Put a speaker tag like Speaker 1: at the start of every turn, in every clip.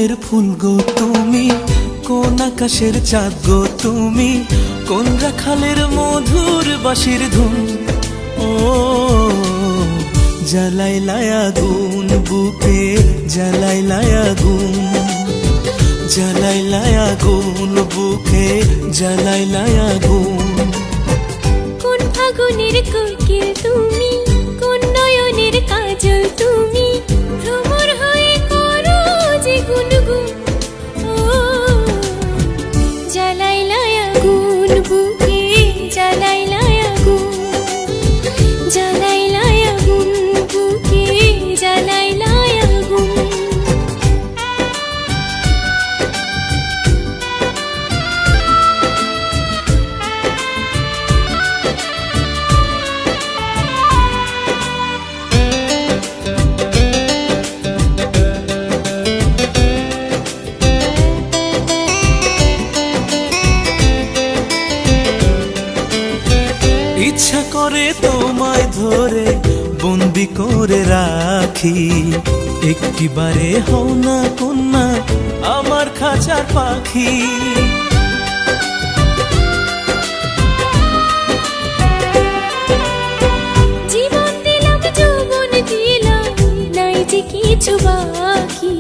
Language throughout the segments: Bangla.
Speaker 1: বনের ফুল গো তুমি, কোন আকাশের চাঁদ গো তুমি, কোন রাখালের মধুর বাঁশির ধুন। ও জ্বালাইলাই আগুন বুকে, জ্বালাইলাই আগুন, জ্বালাইলাই আগুন বুকে, জ্বালাইলাই আগুন।
Speaker 2: কোন ফাগুনের কোকিল তুমি, কোন নয়নের কাজল তুমি, ভ্রমর হয়ে করো যে গুনগুন। ও জ্বালাইলাই আগুন বুকে, জ্বালাইলাই আগুন, জ্বালাইলাই আগুন বুকে, জ্বালাইলাই আগুন।
Speaker 1: ইচ্ছা করে তোমায় ধরে বন্দি করে রাখি, একটিবারে হও না কন্যা আমার খাঁচার পাখি।
Speaker 2: জীবন দিলাম যৌবন দিলাম, নাই যে কিছু বাকি।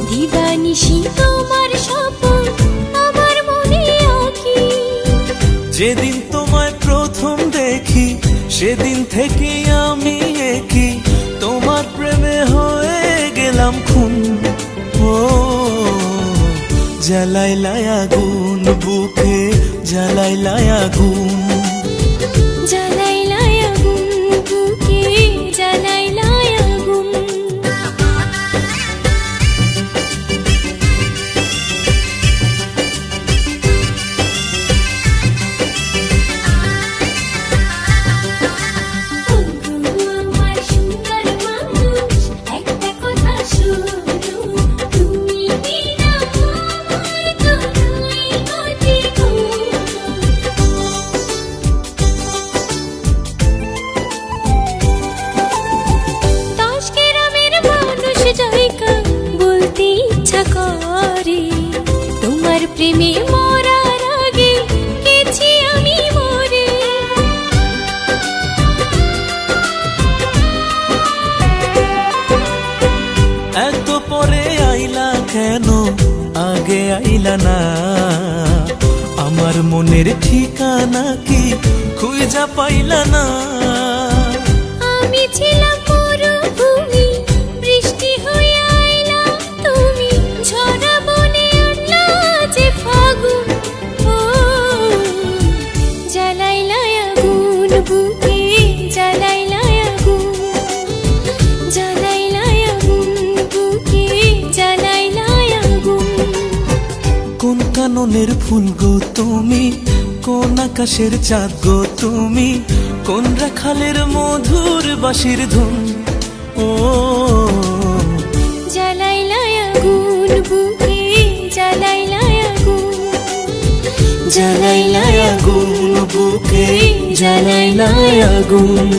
Speaker 2: দিবানিশি তোমার স্বপন আমার মনে আঁকি।
Speaker 1: যেদিন তোমায় প্রথম দেখি সেদিন থেকে আমি একই, তোমার প্রেমে হয়ে গেলাম খুন। ও জ্বালাইলাই আগুন বুকে, জ্বালাইলাই আগুন,
Speaker 2: জ্বালাইলাই আগুন বুকে, জ্বালাইলাই আগুন। আমার সুন্দর মানুষ, একটা কথা শুনো, তুমি বিনা আমার কোনোই গতি গো। দশ গ্রামের মানুষ জয়কা বলতে ইচ্ছা করে, তোমার প্রেমে মরার আগে গেছি আমি মরে।
Speaker 1: এত পরে আইলা কেন, আগে আইলা না? আমার মনের ঠিকানা কি খুঁজা পাইলা না?
Speaker 2: আমি ছিলাম মরুভূমি, বৃষ্টি হয়ে আইলা তুমি, ঝরা বনে আনলা যে ফাগুন। ও জ্বালাইলাই আগুন বুকে, জ্বালাইলাই আগুন, জ্বালাইলাই আগুন বুকে, জ্বালাইলাই আগুন।
Speaker 1: কোন কাননের ফুল গো তুমি, কোন আকাশের চাঁদ গো তুমি, কোন রাখালের মধুর বাঁশির ধুন। ও
Speaker 2: জ্বালাইলাই আগুন বুকে, জ্বালাইলাই আগুন,
Speaker 1: জ্বালাইলাই আগুন বুকে, জ্বালাইলাই আগুন।